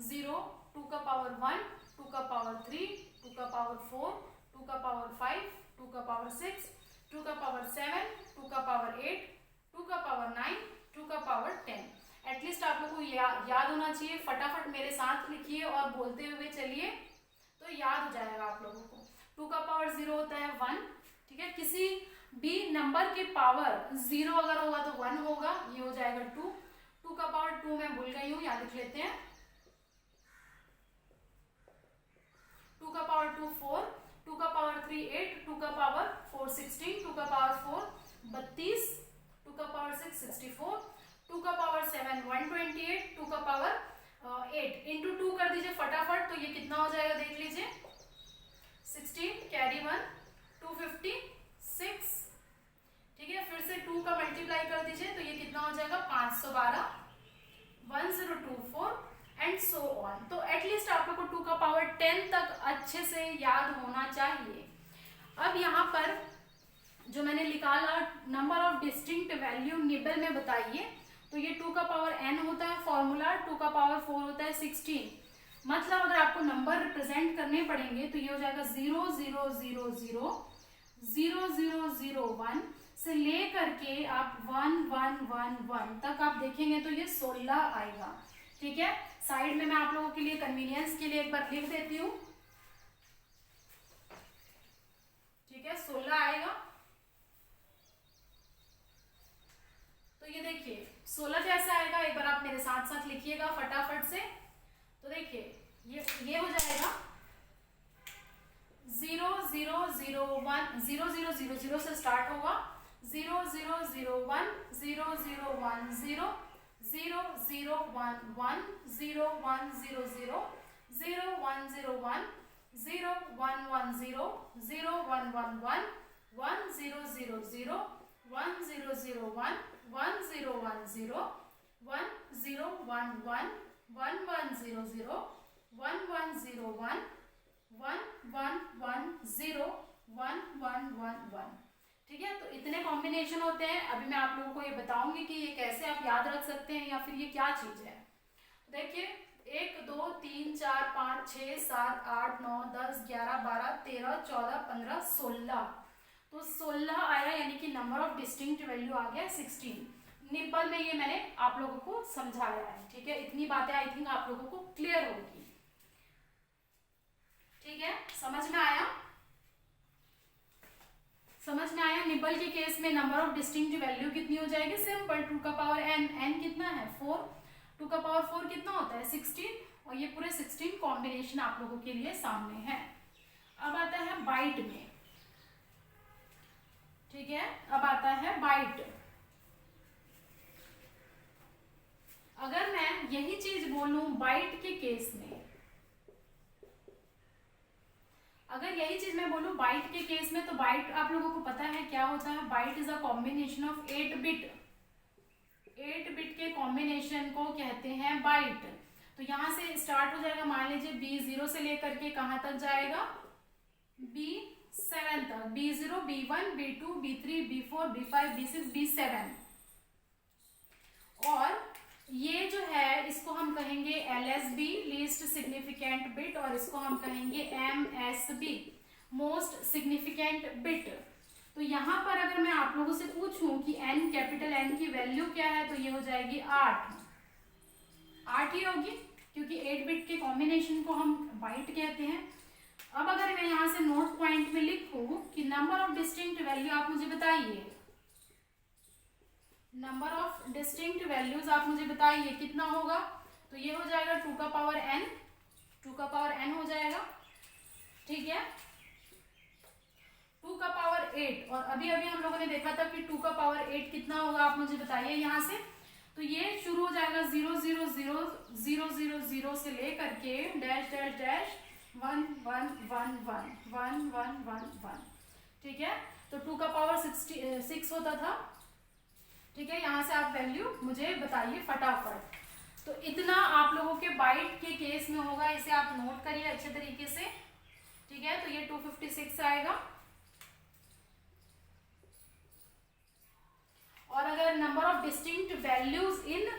0, 2 का पावर 1, 2 का पावर 3, 2 का पावर 4, 2 का पावर 5, 2 का पावर 6, 2 का पावर 7, 2 का पावर 8, 2 का पावर 9, 2 का पावर 10। एटलीस्ट आप लोगों को याद होना चाहिए। फटाफट मेरे साथ लिखिए और बोलते हुए चलिए, तो याद हो जाएगा आप लोगों को। 2 का पावर 0 होता है 1। ठीक है, किसी भी नंबर के पावर 0 अगर होगा तो 1 होगा, ये हो जाएगा 2। 2 का पावर 2 मैं भूल गई हूँ, याद रख लेते हैं। 2 का पावर 2 4, 2 का पावर 3 8, 2 का पावर 4 16, 2 का पावर 4 32, 2 का पावर 6 64, 2 का पावर 7 128, 2 का पावर 8 इंटू 2 कर दीजिए फटाफट, तो ये कितना हो जाएगा देख लीजिए, 16 कैरी 1 256। ठीक है, फिर से 2 का मल्टीप्लाई कर दीजिए, तो ये कितना हो जाएगा 512 1024 एंड सो ऑन। तो एटलीस्ट आप लोग को 2 का पावर 10 तक अच्छे से याद होना चाहिए। अब यहाँ पर जो मैंने निकाला number of distinct value nibble में बताइए, तो ये 2 का पावर n होता है फॉर्मूला, 2 का पावर 4 होता है 16। मतलब अगर आपको नंबर रिप्रेजेंट करने पड़ेंगे तो ये हो जाएगा 0 0 0 0 0 0 0 1 से लेकर के आप 1 1 1 1 तक आप देखेंगे तो ये 16 आएगा। ठीक है, साइड में मैं आप लोगों के लिए कन्वीनियंस के लिए एक बार लिख देती हूँ। ठीक है, 16 आएगा। तो ये देखिए 16 कैसे आएगा, एक बार आप मेरे साथ साथ लिखिएगा फटाफट से। तो देखिए ये हो जाएगा 0 0 0 1 0 0 0 0 से स्टार्ट होगा, 0 0 0 1 0 0 1 0 0 0 1 1 0 1 0 0 0 1 0 1 0 1 1 0 0 1 1 1 1 0 0 0 1 0 0 1 1 0 1 0 1 0 1 1 1 1 0 0 1 1 0 1 1 1 1 0 1 1 1 1। ठीक है, तो इतने कॉम्बिनेशन होते हैं। अभी मैं आप लोगों को ये बताऊंगी कि ये कैसे आप याद रख सकते हैं या फिर ये क्या चीज है। देखिए 1 2 3 4 5 6 7 8 9 10 11 12 13 14 15 16। तो 16 आया, यानी कि नंबर ऑफ डिस्टिंक्ट वैल्यू आ गया 16। निब्बल में ये मैंने आप लोगों को समझाया है। ठीक है, इतनी बातें आई थिंक आप लोगों को क्लियर होगी। ठीक है, समझ में आया? समझ में आया? निब्बल के केस में नंबर ऑफ डिस्टिंक्ट वैल्यू कितनी हो जाएगी? सिंपल, 2 का पावर n। n कितना है? 4। 2 का पावर 4 कितना होता है? 16। और ये पूरे 16 कॉम्बिनेशन आप लोगों के लिए सामने है। अब आता है बाइट में। ठीक है, अब आता है बाइट। अगर मैं यही चीज बोलूं बाइट के केस में, अगर यही चीज मैं बोलूं बाइट के केस में, तो बाइट आप लोगों को पता है क्या होता है? Byte is a combination of 8 bit. 8 bit के कॉम्बिनेशन को कहते हैं बाइट। तो यहां से स्टार्ट हो जाएगा, मान लीजिए B0 से लेकर के कहां तक जाएगा? B7 तक। B0 B1 B2 B3 B4 B5 B6 B7। और ये जो है इसको हम कहेंगे LSB, लीस्ट सिग्निफिकेंट बिट, और इसको हम कहेंगे MSB, मोस्ट सिग्निफिकेंट बिट। तो यहां पर अगर मैं आप लोगों से पूछूं कि n, कैपिटल N की वैल्यू क्या है, तो ये हो जाएगी 8 ही होगी, क्योंकि 8 बिट के कॉम्बिनेशन को हम बाइट कहते हैं। अब अगर मैं यहां से नोट पॉइंट में लिखूं कि नंबर ऑफ डिस्टिंक्ट वैल्यू आप मुझे बताइए, नंबर ऑफ डिस्टिंक्ट वैल्यूज आप मुझे बताइए कितना होगा? तो ये हो जाएगा 2 का पावर n। 2 का पावर n हो जाएगा। ठीक है, 2 का पावर 8। और अभी अभी हम लोगों ने देखा था कि 2 का पावर 8 कितना होगा, आप मुझे बताइए यहां से। तो ये शुरू हो जाएगा 0 0 0 0 0 0 से लेकर के डैश डैश डैश 1 1 1 1 1 1 1 1। ठीक है, तो 2 का पावर 6 होता था। ठीक है, यहां से आप वैल्यू मुझे बताइए फटाफट। तो इतना आप लोगों के बाइट के केस में होगा, इसे आप नोट करिए अच्छे तरीके से। ठीक है, तो ये 256 आएगा। और अगर number of distinct values in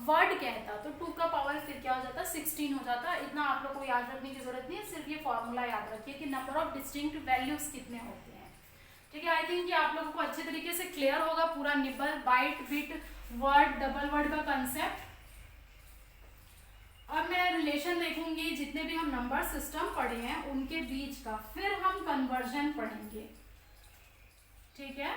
word कहता तो 2 का पावर फिर क्या हो जाता? 16 हो जाता। इतना आप लोग को याद रखने की जरूरत नहीं है, सिर्फ ये फॉर्मूला याद रखिए कि नंबर ऑफ डिस्टिंक्ट वैल्यूज कितने होते हैं। ठीक है, आई थिंक ये आप लोगों को अच्छे तरीके से क्लियर होगा पूरा nibble, byte, bit, word, double word का कंसेप्ट। अब मैं रिलेशन देखूंगी जितने भी हम नंबर सिस्टम पढ़े हैं उनके बीच का, फिर हम कन्वर्जन पढ़ेंगे। ठीक है,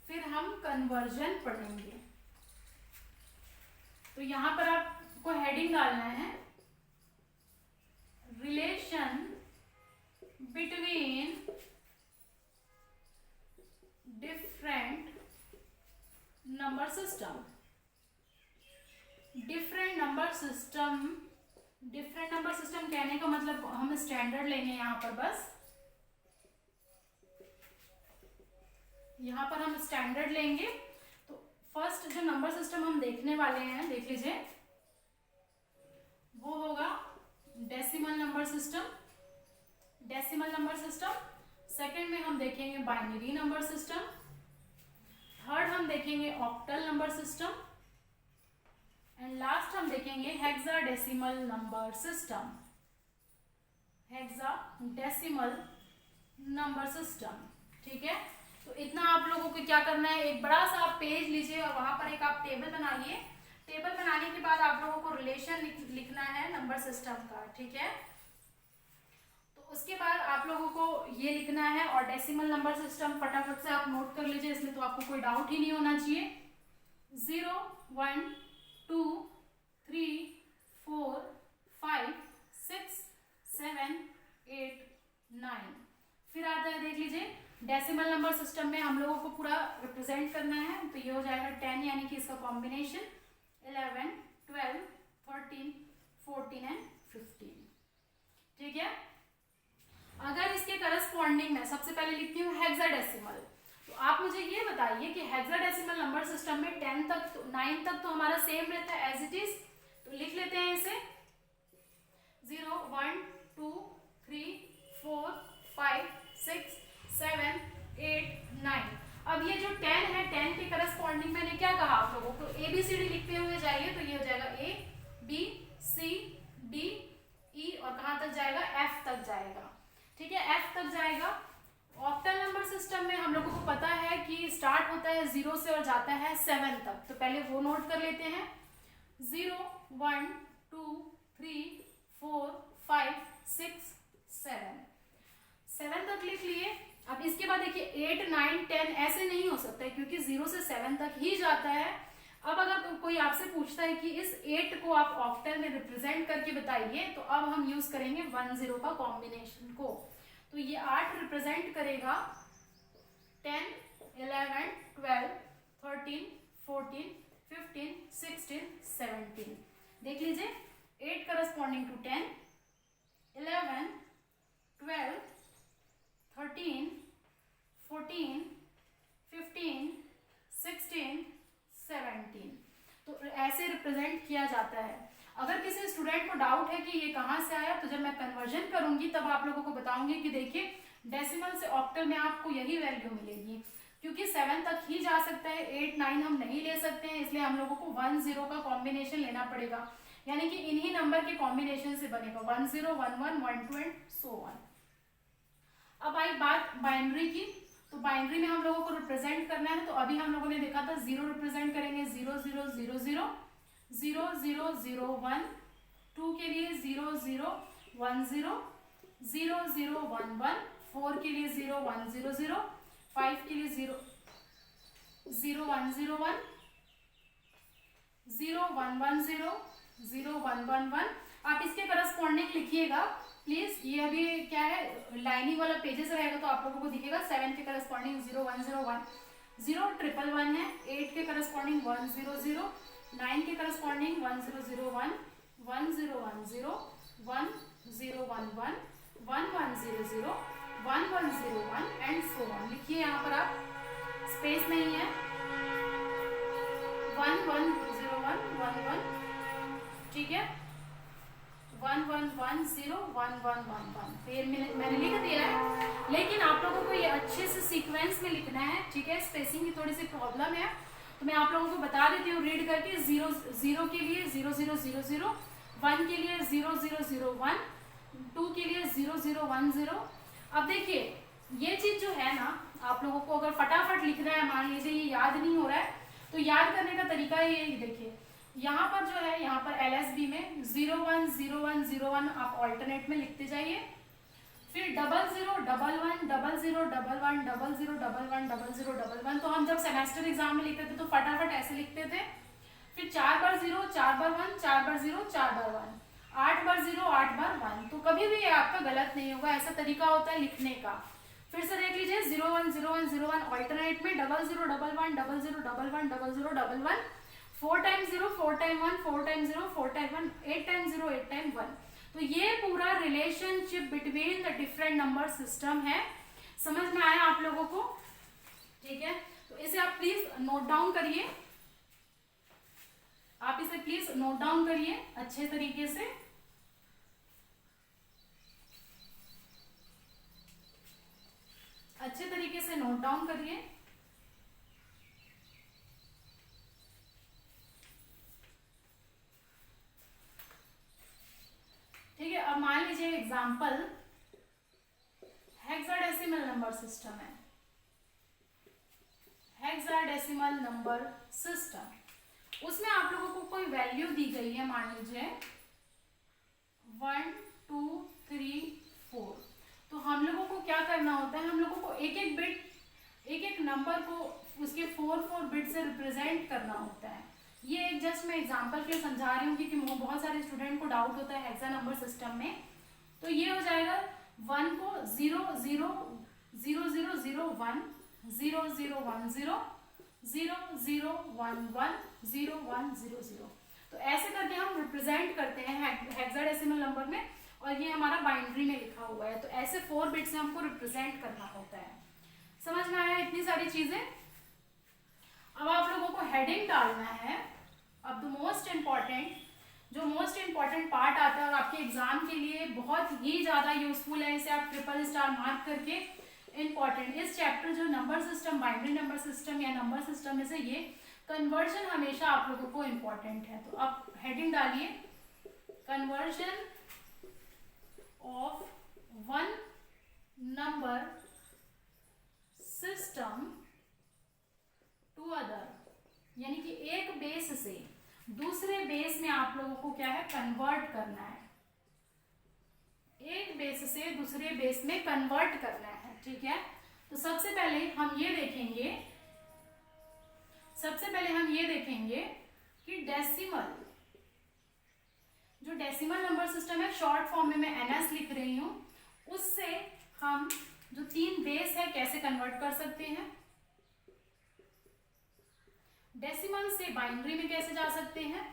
फिर हम कन्वर्जन पढ़ेंगे। तो यहां पर आपको हेडिंग डालना है, relation between different number system. Different number system, different number system कहने का मतलब हम स्टैंडर्ड लेंगे यहां पर, बस यहां पर हम स्टैंडर्ड लेंगे। तो फर्स्ट जो नंबर सिस्टम हम देखने वाले हैं, देख लीजिए, वो होगा decimal number system. Decimal number system. Second में हम देखेंगे बाइनरी नंबर सिस्टम। थर्ड हम देखेंगे octal number system. And last हम देखेंगे hexadecimal number system. Hexadecimal number system. ठीक है, तो इतना आप लोगों को क्या करना है, एक बड़ा सा आप पेज लीजिए और वहां पर एक आप टेबल बनाइए। टेबल बनाने के बाद आप लोगों को रिलेशन लिखना है नंबर सिस्टम का। ठीक है, तो उसके बाद आप लोगों को ये लिखना है, और डेसिमल नंबर सिस्टम फटाफट से आप नोट कर लीजिए, इसमें तो आपको कोई डाउट ही नहीं होना चाहिए। 0 1 2 3 4 5 6 7 8 9। फिर आता है, देख लीजिए, डेसिमल नंबर सिस्टम में हम लोगों को पूरा रिप्रेजेंट करना है। तो ये हो जाएगा 10, यानी कि इसका कॉम्बिनेशन 11 12 12, 13, 14 एंड 15। ठीक है। अगर इसके करस्पॉन्डिंग में सबसे पहले लिखती हूँ हेक्साडेसिमल, तो आप मुझे ये बताइए कि हेक्साडेसिमल नंबर सिस्टम में 10 तक 9 तक तो हमारा सेम रहता है एज इट इज, तो लिख लेते हैं इसे 0, 1, 2, 3, 4, 5, 6, 7, 8, 9। अब ये जो 10 है, 10 के करस्पॉन्डिंग मैंने क्या कहा आप लोगों को, ABCD लिखते हुए जाइए, तो ये हो जाएगा A, B, C, D, E और कहाँ तक जाएगा, F तक जाएगा। ठीक है, F तक जाएगा। ऑक्टल नंबर सिस्टम में हम लोगों को पता है कि स्टार्ट होता है 0 से और जाता है 7 तक, तो पहले वो नोट कर लेते हैं। 0, 1, 2, 3, 4, 5, 6, 7 तक लिख लिए। अब इसके बाद देखिए 8, 9, 10 ऐसे नहीं हो सकता है क्योंकि 0 से 7 तक ही जाता है। अब अगर कोई आपसे पूछता है कि इस 8 को आप ऑक्टल में रिप्रेजेंट करके बताइए, तो अब हम यूज करेंगे 1-0 का कॉम्बिनेशन को। तो ये 8 रिप्रेजेंट करेगा 10, 11, 12, 13, 14, 15, 16, 17। देख लीजिए 8 करस्पॉन्डिंग टू 10, 11, 12, 13, 14, 15, 16, 17। तो ऐसे रिप्रेजेंट किया जाता है। अगर किसी स्टूडेंट को डाउट है कि ये कहाँ से आया, तो जब मैं कन्वर्जन करूंगी तब आप लोगों को बताऊंगी कि देखिए डेसिमल से ऑक्टल में आपको यही वैल्यू मिलेगी, क्योंकि 7 तक ही जा सकता है, 8, 9 हम नहीं ले सकते हैं, इसलिए हम लोगों को 1-0 का कॉम्बिनेशन लेना पड़ेगा, यानी कि इन्हीं नंबर के कॉम्बिनेशन से बनेगा 10, 11, 12 एंड सो ऑन। अब आई बात बाइनरी की, तो बाइनरी में हम लोगों को रिप्रेजेंट करना है, तो अभी हम लोगों ने देखा था 0 रिप्रेजेंट करेंगे 0, 0, 0, 0, 0, 0, 0, 1, 2 के लिए 0, 0, 1, 0, 0, 0, 1, 1, 4 के लिए 0, 1, 0, 0, 5 के लिए 0, 0, 1, 0, 1, 0, 1, 1, 0, 0, 1, 1, 1। आप इसके करस्पॉन्डिंग लिखिएगा प्लीज। ये अभी क्या है, लाइनिंग वाला पेजेस रहेगा तो आप लोगों को दिखेगा। 7 के करस्पॉन्डिंग 0, 1, 0, 1, 0, 1, 1 है। 8 के करस्पॉन्डिंग 1, 0, 0, 9 के करस्पॉन्डिंग 1, 0, 0, 1, 1, 0, 1, 0, 1, 0, 1, 1, 1, 1, 0, 0, 1, 1, 0, 1 एंड सो ऑन। लिखिए यहाँ पर आप, स्पेस नहीं है। 1, 1, 0, 1, 1, 1, ठीक है, 1, 1, 1, 0, 1, 1, 1, 1। फिर मैंने लिख दिया है, लेकिन आप लोगों को ये अच्छे से सीक्वेंस में लिखना है। ठीक है, स्पेसिंग की थोड़ी सी प्रॉब्लम है, तो मैं आप लोगों को बता देती हूँ रीड करके। 0, 0 के लिए 0, 0, 0, 0, 1 के लिए 0, 0, 0, 1, 2 के लिए 0, 0, 1, 0। अब देखिए ये चीज जो है ना, आप लोगों को अगर फटाफट लिखना है, मान लीजिए ये याद नहीं हो रहा है, तो याद करने का तरीका ये देखिए, यहाँ पर जो है, यहाँ पर LSB में 0, 1, 0, 1, 0, 1 आप ऑल्टरनेट में लिखते जाइए। फिर 00, 11, 00, 11, 00, 11, 00, 11। तो हम जब सेमेस्टर एग्जाम में लिखते थे तो फटाफट ऐसे लिखते थे। फिर 4 बार 0, 4 बार 1, 4 बार 0, 4 बार 1, 8 बार 0, 8 बार 1। तो कभी भी ये आपका गलत नहीं होगा, ऐसा तरीका होता है लिखने का। फिर से देख लीजिए 0, 1, 0, 1, 0, 1 ऑल्टरनेट में 00, 11, 00, 11, 00, 11, 4 time 0, 4 time 1, 4 time 0, 4 time 1, 8 time 0, 8 time 1। तो ये पूरा relationship between the different number system है। समझ में आया आप लोगों को? ठीक है, तो इसे आप प्लीज नोट डाउन करिए, आप इसे प्लीज नोट डाउन करिए अच्छे तरीके से। अच्छे तरीके से नोट डाउन करिए। ठीक है, अब मान लीजिए एग्जांपल हेक्साडेसिमल नंबर सिस्टम है। हेक्साडेसिमल नंबर सिस्टम, उसमें आप लोगों को कोई वैल्यू दी गई है, मान लीजिए 1, 2, 3, 4। तो हम लोगों को क्या करना होता है, हम लोगों को एक एक बिट, एक एक नंबर को उसके 4 बिट से रिप्रेजेंट करना होता है। ये एक जस्ट मैं एग्जांपल के लिए समझा रही हूँ क्योंकि बहुत सारे स्टूडेंट को डाउट होता है हेक्सा नंबर सिस्टम में। तो ये हो जाएगा 1 को 0, 0, 0, 0, 0, 1, 0, 0, 1, 0, 0, 0, 1, 1, 0, 1, 0, 0। तो तो ऐसे करके हम रिप्रेजेंट करते हैं हेक्साडेसिमल नंबर में, और ये हमारा बाइनरी में लिखा हुआ है। तो ऐसे 4 बिट से हमको रिप्रेजेंट करना होता है। समझ में आया इतनी सारी चीजें। अब आप लोगों को हेडिंग डालना है। अब द मोस्ट इम्पॉर्टेंट, जो मोस्ट इम्पॉर्टेंट पार्ट आता है और आपके एग्जाम के लिए बहुत ही ज्यादा यूजफुल है, इसे आप ट्रिपल स्टार मार्क करके इम्पॉर्टेंट, इस चैप्टर जो number system, binary number system या नंबर सिस्टम में से ये कन्वर्जन हमेशा आप लोगों को इम्पॉर्टेंट है। तो आप हेडिंग डालिए, conversion of one number system to other, यानी कि एक बेस से दूसरे बेस में आप लोगों को क्या है, कन्वर्ट करना है। एक बेस से दूसरे बेस में कन्वर्ट करना है, ठीक है। तो सबसे पहले हम ये देखेंगे कि डेसिमल, जो डेसिमल नंबर सिस्टम है, शॉर्ट फॉर्म में मैं एनएस लिख रही हूं, उससे हम जो 3 बेस है कैसे कन्वर्ट कर सकते हैं। डेसिमल से बाइनरी में कैसे जा सकते हैं,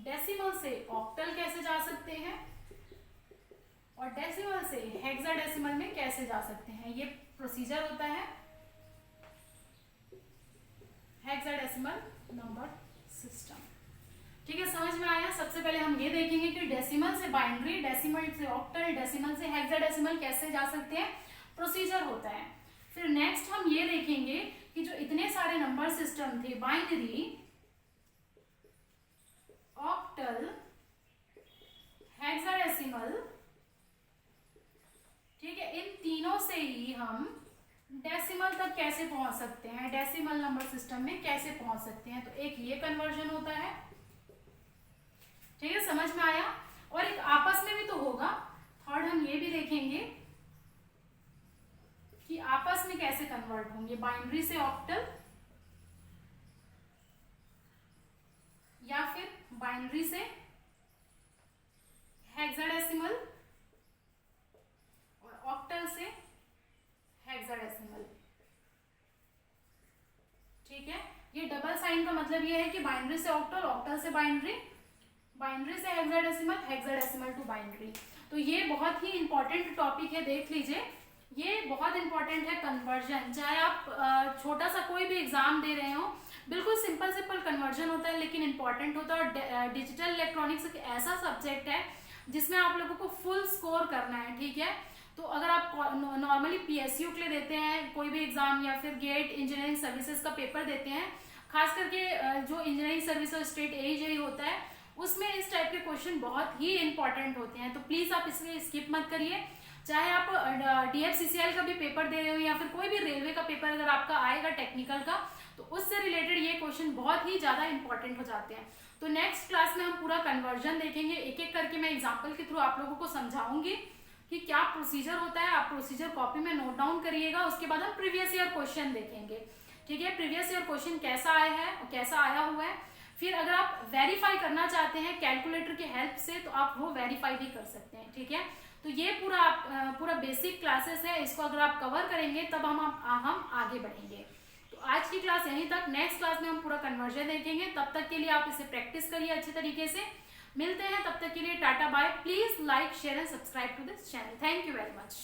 डेसिमल से ऑक्टल कैसे जा सकते हैं, और डेसिमल से हेक्साडेसिमल में कैसे जा सकते हैं। ये प्रोसीजर होता है हेक्साडेसिमल नंबर सिस्टम, ठीक है। समझ में आया। सबसे पहले हम ये देखेंगे कि डेसिमल से बाइनरी, डेसिमल से ऑक्टल, डेसिमल से हेक्साडेसिमल कैसे जा सकते हैं, प्रोसीजर होता है। फिर नेक्स्ट हम ये देखेंगे कि जो इतने सारे नंबर सिस्टम थे, बाइनरी, ऑक्टल, हेक्साडेसिमल, ठीक है, इन तीनों से ही हम डेसिमल तक कैसे पहुंच सकते हैं, डेसिमल नंबर सिस्टम में कैसे पहुंच सकते हैं। तो एक ये कन्वर्जन होता है, ठीक है, समझ में आया। और एक आपस में भी तो होगा। थर्ड हम ये भी देखेंगे कि आपस में कैसे कन्वर्ट होंगे, बाइनरी से ऑक्टल या फिर बाइनरी से हेक्साडेसिमल और ऑक्टल से हेक्साडेसिमल, ठीक है। ये डबल साइन का मतलब ये है कि बाइनरी से ऑक्टल, ऑक्टल से बाइनरी, बाइनरी से हेक्साडेसिमल, हेक्साडेसिमल टू बाइनरी। तो ये बहुत ही इंपॉर्टेंट टॉपिक है, देख लीजिए, ये बहुत इंपॉर्टेंट है कन्वर्जन। चाहे आप छोटा सा कोई भी एग्जाम दे रहे हो, बिल्कुल सिंपल कन्वर्जन होता है, लेकिन इंपॉर्टेंट होता है। और डिजिटल इलेक्ट्रॉनिक्स एक ऐसा सब्जेक्ट है जिसमें आप लोगों को फुल स्कोर करना है, ठीक है। तो अगर आप नॉर्मली पीएसयू के लिए देते हैं कोई भी एग्जाम, या फिर गेट इंजीनियरिंग सर्विसेज का पेपर देते हैं, खास करके जो इंजीनियरिंग सर्विस और स्टेट एजेई होता है, उसमें इस टाइप के क्वेश्चन बहुत ही इंपॉर्टेंट होते हैं। तो प्लीज आप इसलिए स्किप मत करिए। चाहे आप डीएफसीसीएल का भी पेपर दे रहे हो, या फिर कोई भी रेलवे का पेपर अगर आपका आएगा टेक्निकल का, तो उससे रिलेटेड ये क्वेश्चन बहुत ही ज्यादा इंपॉर्टेंट हो जाते हैं। तो नेक्स्ट क्लास में हम पूरा कन्वर्जन देखेंगे, एक एक करके मैं एग्जाम्पल के थ्रू आप लोगों को समझाऊंगी कि क्या प्रोसीजर होता है। आप प्रोसीजर कॉपी में नोट डाउन करिएगा। उसके बाद हम प्रीवियस ईयर क्वेश्चन देखेंगे, ठीक है। प्रीवियस ईयर क्वेश्चन कैसा आया है, कैसा आया हुआ है। फिर अगर आप वेरीफाई करना चाहते हैं कैलकुलेटर की हेल्प से, तो आप वो वेरीफाई भी कर सकते हैं, ठीक है। तो ये पूरा बेसिक क्लासेस है, इसको अगर आप कवर करेंगे तब हम आगे बढ़ेंगे। तो आज की क्लास यहीं तक। नेक्स्ट क्लास में हम पूरा कन्वर्जन देखेंगे। तब तक के लिए आप इसे प्रैक्टिस करिए अच्छे तरीके से। मिलते हैं, तब तक के लिए tata bye. Please like, share and subscribe to this channel. Thank you very much.